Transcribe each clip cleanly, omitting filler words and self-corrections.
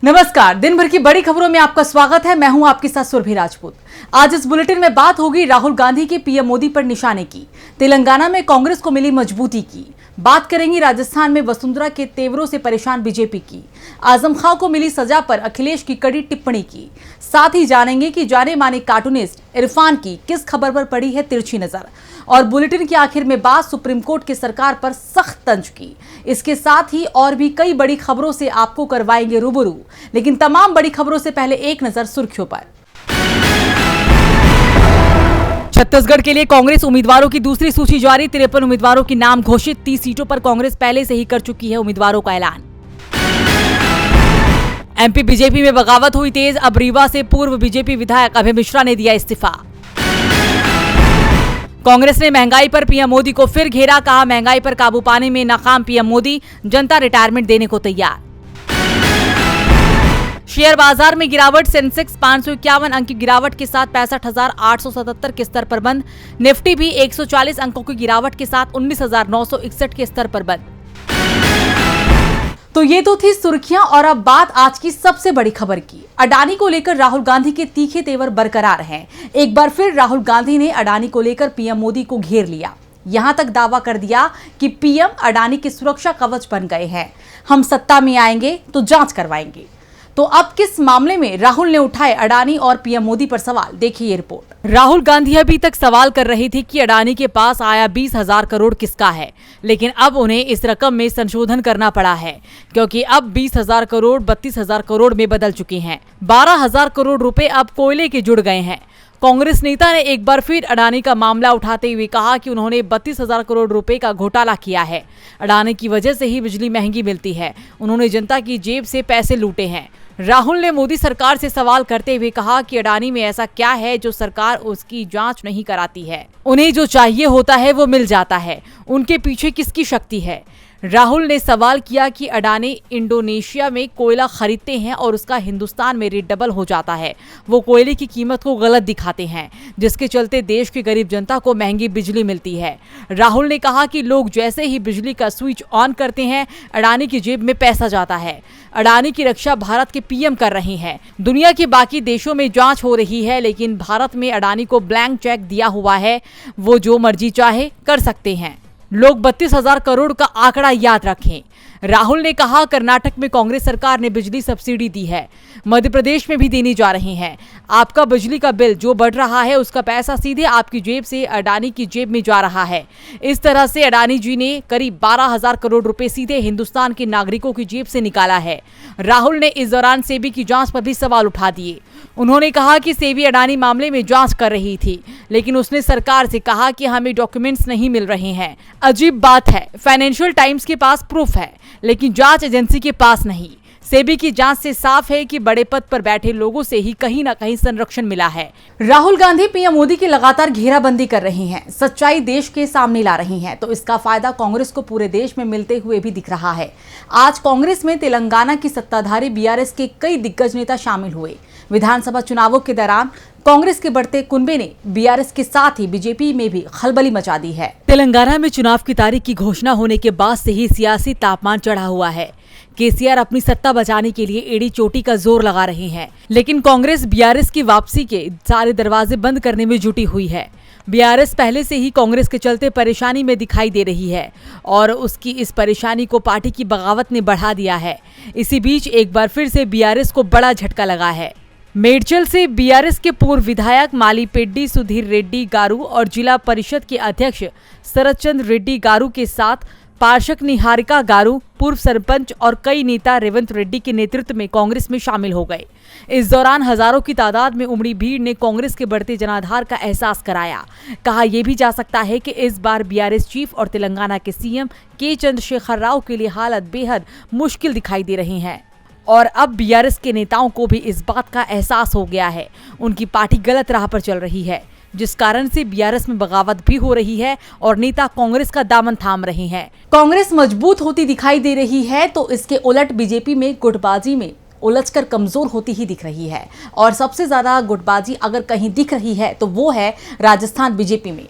नमस्कार, दिन भर की बड़ी खबरों में आपका स्वागत है। मैं हूं आपके साथ सुरभि राजपूत। आज इस बुलेटिन में बात होगी राहुल गांधी की पीएम मोदी पर निशाने की, तेलंगाना में कांग्रेस को मिली मजबूती की, बात करेंगी राजस्थान में वसुंधरा के तेवरों से परेशान बीजेपी की, आजम खां को मिली सजा पर अखिलेश की कड़ी टिप्पणी की, साथ ही जानेंगे कि जाने माने कार्टूनिस्ट इरफान की किस खबर पर पड़ी है तिरछी नजर, और बुलेटिन के आखिर में बात सुप्रीम कोर्ट की सरकार पर सख्त तंज की। इसके साथ ही और भी कई बड़ी खबरों से आपको करवाएंगे रूबरू, लेकिन तमाम बड़ी खबरों से पहले एक नजर सुर्खियों पर। छत्तीसगढ़ के लिए कांग्रेस उम्मीदवारों की दूसरी सूची जारी, 53 उम्मीदवारों के नाम घोषित। 30 सीटों पर कांग्रेस पहले से ही कर चुकी है उम्मीदवारों का ऐलान। एमपी बीजेपी में बगावत हुई तेज, अब रीवा से पूर्व बीजेपी विधायक अभय मिश्रा ने दिया इस्तीफा। कांग्रेस ने महंगाई पर पीएम मोदी को फिर घेरा, कहा महंगाई पर काबू पाने में नाकाम पीएम मोदी, जनता रिटायरमेंट देने को तैयार। शेयर बाजार में गिरावट, सेंसेक्स 551 अंक की गिरावट के साथ 65,877 के स्तर पर बंद। निफ्टी भी 140 अंकों की गिरावट के साथ 19,961 के स्तर पर बंद। तो ये तो थी सुर्खियां, और अब बात आज की सबसे बड़ी खबर की। अडानी को लेकर राहुल गांधी के तीखे तेवर बरकरार हैं। एक बार फिर राहुल गांधी ने अडानी को लेकर पीएम मोदी को घेर लिया। यहां तक दावा कर दिया कि पीएम अडानी के सुरक्षा कवच बन गए हैं। हम सत्ता में आएंगे तो जांच करवाएंगे। तो अब किस मामले में राहुल ने उठाए अडानी और पीएम मोदी पर सवाल, देखिए ये रिपोर्ट। राहुल गांधी अभी तक सवाल कर रही थी कि अडानी के पास आया 20,000 करोड़ किसका है, लेकिन अब उन्हें इस रकम में संशोधन करना पड़ा है, क्योंकि अब 20,000 करोड़ 32,000 करोड़ में बदल चुके हैं। 12,000 करोड़ रुपए अब कोयले के जुड़ गए हैं। कांग्रेस नेता ने एक बार फिर अडानी का मामला उठाते हुए कहा कि उन्होंने 32,000 करोड़ रुपए का घोटाला किया है। अडानी की वजह से ही बिजली महंगी मिलती है। उन्होंने जनता की जेब से पैसे लूटे हैं। राहुल ने मोदी सरकार से सवाल करते हुए कहा कि अडानी में ऐसा क्या है जो सरकार उसकी जांच नहीं कराती है। उन्हें जो चाहिए होता है वो मिल जाता है। उनके पीछे किसकी शक्ति है? राहुल ने सवाल किया कि अडानी इंडोनेशिया में कोयला खरीदते हैं और उसका हिंदुस्तान में रेट डबल हो जाता है। वो कोयले की कीमत को गलत दिखाते हैं, जिसके चलते देश की गरीब जनता को महंगी बिजली मिलती है। राहुल ने कहा कि लोग जैसे ही बिजली का स्विच ऑन करते हैं, अडानी की जेब में पैसा जाता है। अडानी की रक्षा भारत के पीएम कर रहे हैं। दुनिया के बाकी देशों में जांच हो रही है, लेकिन भारत में अडानी को ब्लैंक चेक दिया हुआ है। वो जो मर्जी चाहे कर सकते हैं। लोग 32,000 करोड़ का आंकड़ा याद रखें। राहुल ने कहा कर्नाटक में कांग्रेस सरकार ने बिजली सब्सिडी दी है, मध्य प्रदेश में भी देनी जा रही है। आपका बिजली का बिल जो बढ़ रहा है उसका पैसा सीधे आपकी जेब से अडानी की जेब में जा रहा है। इस तरह से अडानी जी ने करीब 12,000 करोड़ रुपए सीधे हिंदुस्तान के नागरिकों की जेब से निकाला है। राहुल ने इस दौरान सेबी की जांच पर भी सवाल उठा दिए। उन्होंने कहा कि सेबी अडानी मामले में जांच कर रही थी, लेकिन उसने सरकार से कहा कि हमें डॉक्यूमेंट्स नहीं मिल रहे हैं। अजीब बात है, फाइनेंशियल टाइम्स के पास प्रूफ है, लेकिन जांच एजेंसी के पास नहीं। सेबी की जांच से साफ है कि बड़े पद पर बैठे लोगों से ही कहीं ना कहीं संरक्षण मिला है। राहुल गांधी पीएम मोदी की लगातार घेराबंदी कर रही हैं, सच्चाई देश के सामने ला रही हैं, तो इसका फायदा कांग्रेस को पूरे देश में मिलते हुए भी दिख रहा है। आज कांग्रेस में तेलंगाना की सत्ताधारी बीआरएस के कई दिग्गज नेता शामिल हुए। विधानसभा चुनावों के दौरान कांग्रेस के बढ़ते कुनबे ने बीआरएस के साथ ही बीजेपी में भी खलबली मचा दी है। तेलंगाना में चुनाव की तारीख की घोषणा होने के बाद से ही सियासी तापमान चढ़ा हुआ है। केसीआर अपनी सत्ता बचाने के लिए एड़ी चोटी का जोर लगा रहे हैं, लेकिन कांग्रेस बीआरएस की वापसी के सारे दरवाजे बंद करने में जुटी हुई है। बीआरएस पहले से ही कांग्रेस के चलते परेशानी में दिखाई दे रही है, और उसकी इस परेशानी को पार्टी की बगावत ने बढ़ा दिया है। इसी बीच एक बार फिर से बीआरएस को बड़ा झटका लगा है। मेडचल से बीआरएस के पूर्व विधायक मालीपेड्डी सुधीर रेड्डी गारू और जिला परिषद के अध्यक्ष शरद चंद्र रेड्डी गारू के साथ पार्षद निहारिका गारू, पूर्व सरपंच और कई नेता रेवंत रेड्डी के नेतृत्व में कांग्रेस में शामिल हो गए। इस दौरान हजारों की तादाद में उमड़ी भीड़ ने कांग्रेस के बढ़ते जनाधार का एहसास कराया। कहा यह भी जा सकता है कि इस बार बीआरएस चीफ और तेलंगाना के सीएम के चंद्रशेखर राव के लिए हालत बेहद मुश्किल दिखाई दे रही है। और अब बीआरएस के नेताओं को भी इस बात का एहसास हो गया है, उनकी पार्टी गलत राह पर चल रही है, जिस कारण से बीआरएस में बगावत भी हो रही है और नेता कांग्रेस का दामन थाम रहे हैं। कांग्रेस मजबूत होती दिखाई दे रही है, तो इसके उलट बीजेपी में गुटबाजी में उलझकर कमजोर होती ही दिख रही है। और सबसे ज्यादा गुटबाजी अगर कहीं दिख रही है तो वो है राजस्थान बीजेपी में।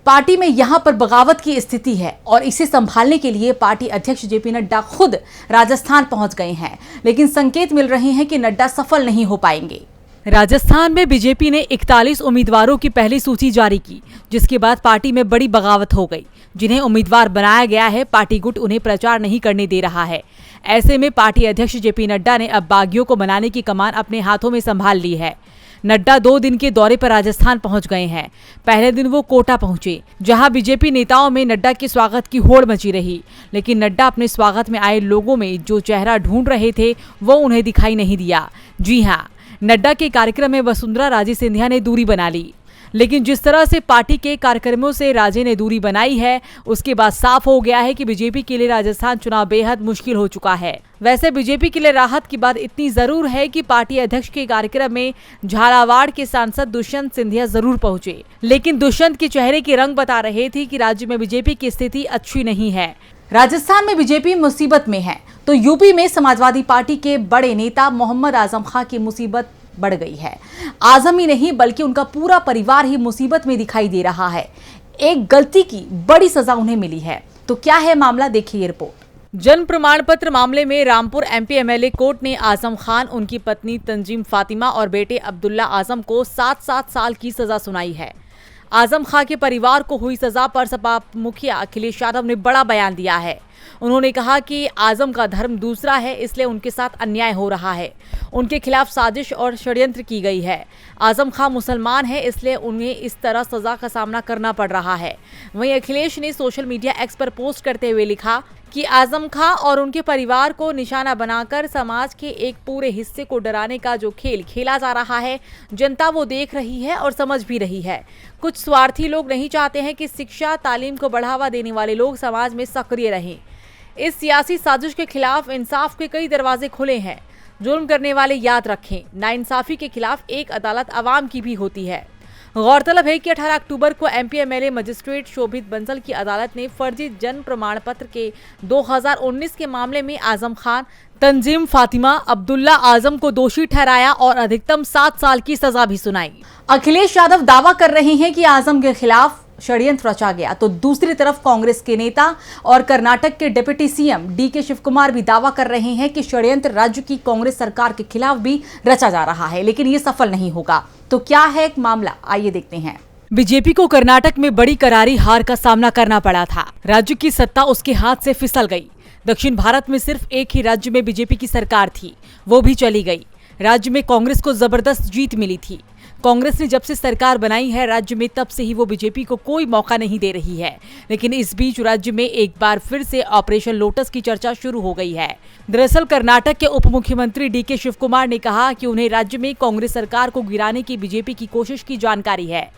पार्टी में यहां पर बगावत की स्थिति है और इसे संभालने के लिए पार्टी अध्यक्ष जेपी नड्डा खुद राजस्थान पहुंच गए हैं, लेकिन संकेत मिल रहे हैं कि नड्डा सफल नहीं हो पाएंगे। राजस्थान में बीजेपी ने 41 उम्मीदवारों की पहली सूची जारी की, जिसके बाद पार्टी में बड़ी बगावत हो गई। जिन्हें उम्मीदवार बनाया गया है, पार्टी गुट उन्हें प्रचार नहीं करने दे रहा है। ऐसे में पार्टी अध्यक्ष जेपी नड्डा ने अब बागियों को बनाने की कमान अपने हाथों में संभाल ली है। नड्डा 2 दिन के दौरे पर राजस्थान पहुंच गए हैं। पहले दिन वो कोटा पहुंचे, जहां बीजेपी नेताओं में नड्डा के स्वागत की होड़ मची रही, लेकिन नड्डा अपने स्वागत में आए लोगों में जो चेहरा ढूंढ रहे थे वो उन्हें दिखाई नहीं दिया। जी हाँ, नड्डा के कार्यक्रम में वसुंधरा राजे सिंधिया ने दूरी बना ली, लेकिन जिस तरह से पार्टी के कार्यक्रमों से राजे ने दूरी बनाई है, उसके बाद साफ हो गया है कि बीजेपी के लिए राजस्थान चुनाव बेहद मुश्किल हो चुका है। वैसे बीजेपी के लिए राहत की बात इतनी जरूर है कि पार्टी अध्यक्ष के कार्यक्रम में झालावाड़ के सांसद दुष्यंत सिंधिया जरूर पहुंचे, लेकिन दुष्यंत के चेहरे के रंग बता रहे थे कि राज्य में बीजेपी की स्थिति अच्छी नहीं है। राजस्थान में बीजेपी मुसीबत में है, तो यूपी में समाजवादी पार्टी के बड़े नेता मोहम्मद आजम खां की मुसीबत बढ़ गई है। आजम ही नहीं बल्कि उनका पूरा परिवार ही मुसीबत में दिखाई दे रहा है। एक गलती की बड़ी सजा उन्हें मिली है। तो क्या है मामला, देखिए रिपोर्ट। जन्म प्रमाण पत्र मामले में रामपुर एमपी एमएलए कोर्ट ने आजम खान, उनकी पत्नी तंजीम फातिमा और बेटे अब्दुल्ला आजम को 7-7 साल की सजा सुनाई है। आजम खान के परिवार को हुई सजा पर सपा मुखिया अखिलेश यादव ने बड़ा बयान दिया है। उन्होंने कहा कि आजम का धर्म दूसरा है, इसलिए उनके साथ अन्याय हो रहा है। उनके खिलाफ साजिश और षड्यंत्र की गई है। आजम खान मुसलमान है, इसलिए उन्हें इस तरह सजा का सामना करना पड़ रहा है। वहीं अखिलेश ने सोशल मीडिया एक्स पर पोस्ट करते हुए लिखा कि आजम खान और उनके परिवार को निशाना बनाकर समाज के एक पूरे हिस्से को डराने का जो खेल खेला जा रहा है, जनता वो देख रही है और समझ भी रही है। कुछ स्वार्थी लोग नहीं चाहते हैं कि शिक्षा तालीम को बढ़ावा देने वाले लोग समाज में सक्रिय रहें। इस सियासी साजिश के खिलाफ इंसाफ के कई दरवाजे खुले हैं। जुल्म करने वाले याद रखें, नाइंसाफी के खिलाफ एक अदालत अवाम की भी होती है। गौरतलब है कि 18 अक्टूबर को एमपी एमएलए मजिस्ट्रेट शोभित बंसल की अदालत ने फर्जी जन्म प्रमाण पत्र के 2019 के मामले में आजम खान, तंजीम फातिमा, अब्दुल्ला आजम को दोषी ठहराया और अधिकतम 7 साल की सजा भी सुनाई। अखिलेश यादव दावा कर रहे हैं कि आजम के खिलाफ षड्यंत्र रचा गया, तो दूसरी तरफ कांग्रेस के नेता और कर्नाटक के डिप्टी सीएम डीके शिवकुमार भी दावा कर रहे हैं कि षड्यंत्र राज्य की कांग्रेस सरकार के खिलाफ भी रचा जा रहा है, लेकिन ये सफल नहीं होगा। तो क्या है एक मामला, आइए देखते हैं। बीजेपी को कर्नाटक में बड़ी करारी हार का सामना करना पड़ा था। राज्य की सत्ता उसके हाथ से फिसल गई। दक्षिण भारत में सिर्फ एक ही राज्य में बीजेपी की सरकार थी, वो भी चली गई। राज्य में कांग्रेस को जबरदस्त जीत मिली थी। कांग्रेस ने जब से सरकार बनाई है राज्य में, तब से ही वो बीजेपी को कोई मौका नहीं दे रही है। लेकिन इस बीच राज्य में एक बार फिर से ऑपरेशन लोटस की चर्चा शुरू हो गई है। दरअसल कर्नाटक के उप मुख्यमंत्री डीके शिवकुमार ने कहा कि उन्हें राज्य में कांग्रेस सरकार को गिराने की बीजेपी की कोशिश की जानकारी है।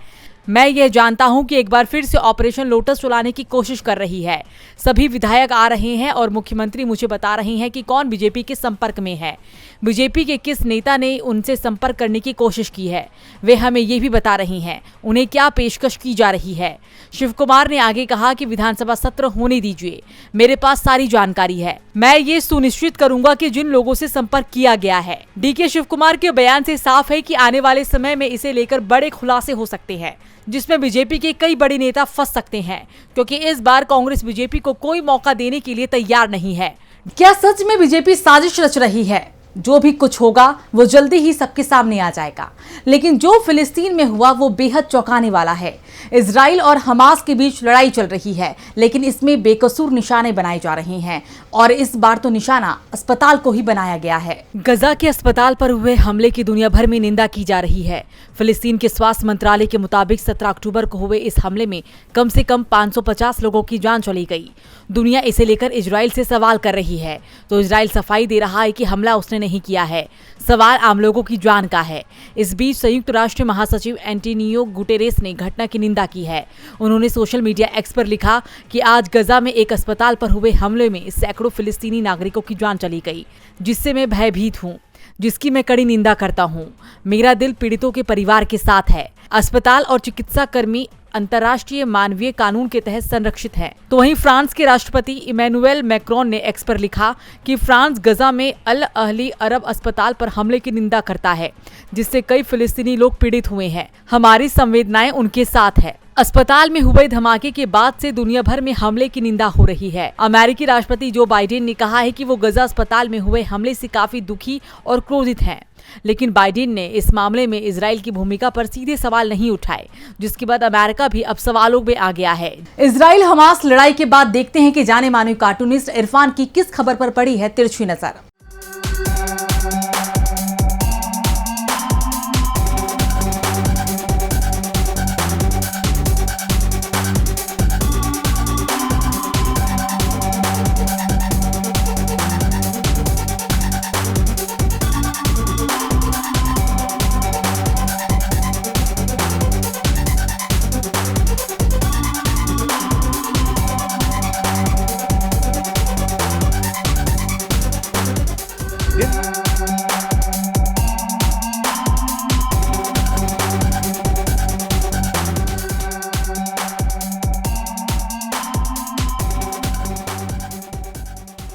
मैं यह जानता हूं कि एक बार फिर से ऑपरेशन लोटस चलाने की कोशिश कर रही है। सभी विधायक आ रहे हैं और मुख्यमंत्री मुझे बता रहे हैं कि कौन बीजेपी के संपर्क में है, बीजेपी के किस नेता ने उनसे संपर्क करने की कोशिश की है। वे हमें ये भी बता रही हैं उन्हें क्या पेशकश की जा रही है। शिवकुमार ने आगे कहा कि विधानसभा सत्र होने दीजिए, मेरे पास सारी जानकारी है। मैं ये सुनिश्चित करूंगा कि जिन लोगों से संपर्क किया गया है। डीके शिवकुमार के बयान से साफ है कि आने वाले समय में इसे लेकर बड़े खुलासे हो सकते हैं, जिसमें बीजेपी के कई बड़े नेता फंस सकते हैं, क्योंकि इस बार कांग्रेस बीजेपी को कोई मौका देने के लिए तैयार नहीं है। क्या सच में बीजेपी साजिश रच रही है? जो भी कुछ होगा वो जल्दी ही सबके सामने आ जाएगा। लेकिन जो फिलिस्तीन में हुआ वो बेहद चौंकाने वाला है। इजराइल और हमास के बीच लड़ाई चल रही है, लेकिन इसमें बेकसूर निशाने बनाए जा रहे हैं और इस बार तो निशाना अस्पताल को ही बनाया गया है। गजा के अस्पताल पर हुए हमले की दुनिया भर में निंदा की जा रही है। फिलिस्तीन के स्वास्थ्य मंत्रालय के मुताबिक 17 अक्टूबर को हुए इस हमले में कम से कम 550 लोगों की जान चली गई। दुनिया इसे लेकर इजराइल से सवाल कर रही है, तो इजराइल सफाई दे रहा है कि हमला उसने नहीं किया है, सवाल आम लोगों की जान का है। इस बीच संयुक्त राष्ट्र महासचिव एंटोनियो गुटेरेस ने घटना की निंदा की है। उन्होंने सोशल मीडिया एक्स पर लिखा कि आज गजा में एक अस्पताल पर हुए हमले में सैकड़ों फिलिस्तीनी नागरिकों की जान चली गई, जिससे मैं भयभीत हूँ, जिसकी मैं कड़ी निंदा करता हूँ। मेरा दिल पीड़ितों के परिवार के साथ है। अस्पताल और चिकित्सा कर्मी अंतर्राष्ट्रीय मानवीय कानून के तहत संरक्षित हैं। तो वहीं फ्रांस के राष्ट्रपति इमैनुएल मैक्रोन ने एक्स पर लिखा कि फ्रांस गजा में अल अहली अरब अस्पताल पर हमले की निंदा करता है, जिससे कई फिलिस्तीनी लोग पीड़ित हुए हैं। हमारी संवेदनाएं उनके साथ है। अस्पताल में हुए धमाके के बाद से दुनिया भर में हमले की निंदा हो रही है। अमेरिकी राष्ट्रपति जो बाइडेन ने कहा है कि वो गजा अस्पताल में हुए हमले से काफी दुखी और क्रोधित हैं। लेकिन बाइडेन ने इस मामले में इजराइल की भूमिका पर सीधे सवाल नहीं उठाए, जिसके बाद अमेरिका भी अब सवालों में आ गया है। इजराइल हमास लड़ाई के बाद देखते हैं कि जाने माने कार्टूनिस्ट इरफान की किस खबर पर पड़ी है तिरछी नजर।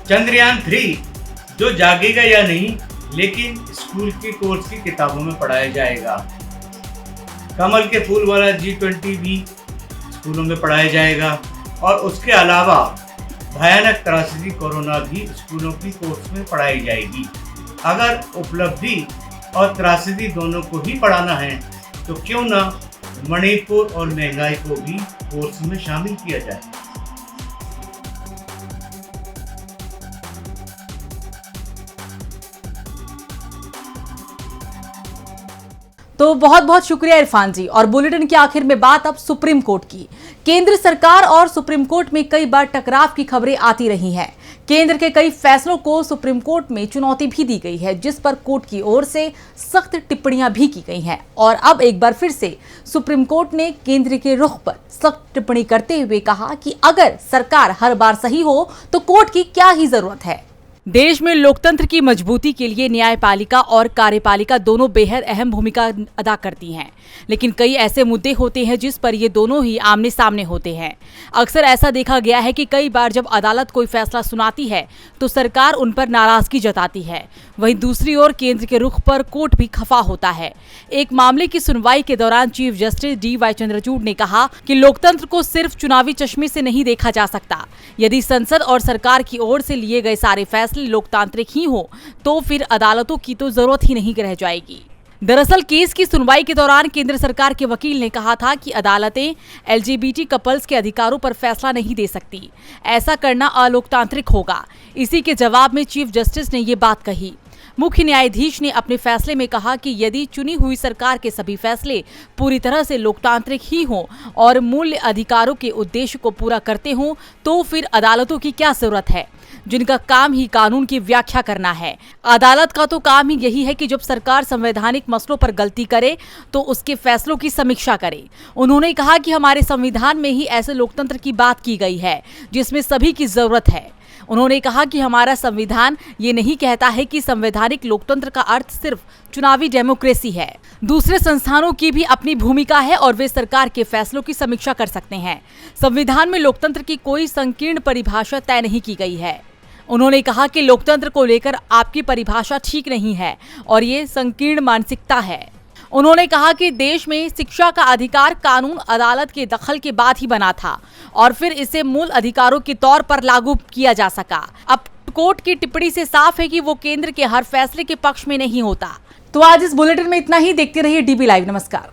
चंद्रयान 3 जो जागेगा या नहीं, लेकिन स्कूल के कोर्स की किताबों में पढ़ाया जाएगा। कमल के फूल वाला G20 भी स्कूलों में पढ़ाया जाएगा और उसके अलावा भयानक त्रासदी कोरोना भी स्कूलों की कोर्स में पढ़ाई जाएगी। अगर उपलब्धि और त्रासदी दोनों को ही पढ़ाना है तो क्यों ना मणिपुर और महंगाई को भी कोर्स में शामिल किया जाए। तो बहुत बहुत शुक्रिया इरफान जी। और बुलेटिन के आखिर में बात अब सुप्रीम कोर्ट की। केंद्र सरकार और सुप्रीम कोर्ट में कई बार टकराव की खबरें आती रही हैं। केंद्र के कई फैसलों को सुप्रीम कोर्ट में चुनौती भी दी गई है, जिस पर कोर्ट की ओर से सख्त टिप्पणियां भी की गई हैं। और अब एक बार फिर से सुप्रीम कोर्ट ने केंद्र के रुख पर सख्त टिप्पणी करते हुए कहा कि अगर सरकार हर बार सही हो तो कोर्ट की क्या ही जरूरत है। देश में लोकतंत्र की मजबूती के लिए न्यायपालिका और कार्यपालिका दोनों बेहद अहम भूमिका अदा करती हैं, लेकिन कई ऐसे मुद्दे होते हैं जिस पर ये दोनों ही आमने सामने होते हैं। अक्सर ऐसा देखा गया है कि कई बार जब अदालत कोई फैसला सुनाती है तो सरकार उन पर नाराजगी जताती है, वहीं दूसरी ओर केंद्र के रुख पर कोर्ट भी खफा होता है। एक मामले की सुनवाई के दौरान चीफ जस्टिस DY चंद्रचूड़ ने कहा कि लोकतंत्र को सिर्फ चुनावी चश्मे से नहीं देखा जा सकता। यदि संसद और सरकार की ओर से लिए गए सारे फैसले लोकतांत्रिक ही हो तो फिर अदालतों की तो जरूरत ही नहीं रह जाएगी। दरअसल केस की सुनवाई के दौरान केंद्र सरकार के वकील ने कहा था कि अदालतें LGBT कपल्स के अधिकारों पर फैसला नहीं दे सकती, ऐसा करना अलोकतांत्रिक होगा। इसी के जवाब में चीफ जस्टिस ने ये बात कही। मुख्य न्यायाधीश ने अपने फैसले में कहा कि यदि चुनी हुई सरकार के सभी फैसले पूरी तरह से लोकतांत्रिक ही हों और मूल्य अधिकारों के उद्देश्य को पूरा करते हों तो फिर अदालतों की क्या जरूरत है, जिनका काम ही कानून की व्याख्या करना है। अदालत का तो काम ही यही है कि जब सरकार संवैधानिक मसलों पर गलती करे तो उसके फैसलों की समीक्षा करे। उन्होंने कहा कि हमारे संविधान में ही ऐसे लोकतंत्र की बात की गई है जिसमें सभी की जरूरत है। उन्होंने कहा कि हमारा संविधान ये नहीं कहता है कि संवैधानिक लोकतंत्र का अर्थ सिर्फ चुनावी डेमोक्रेसी है। दूसरे संस्थानों की भी अपनी भूमिका है और वे सरकार के फैसलों की समीक्षा कर सकते हैं। संविधान में लोकतंत्र की कोई संकीर्ण परिभाषा तय नहीं की गई है। उन्होंने कहा कि लोकतंत्र को लेकर आपकी परिभाषा ठीक नहीं है और ये संकीर्ण मानसिकता है। उन्होंने कहा कि देश में शिक्षा का अधिकार कानून अदालत के दखल के बाद ही बना था और फिर इसे मूल अधिकारों के तौर पर लागू किया जा सका। अब कोर्ट की टिप्पणी से साफ है कि वो केंद्र के हर फैसले के पक्ष में नहीं होता। तो आज इस बुलेटिन में इतना ही। देखते रहिए DB लाइव। नमस्कार।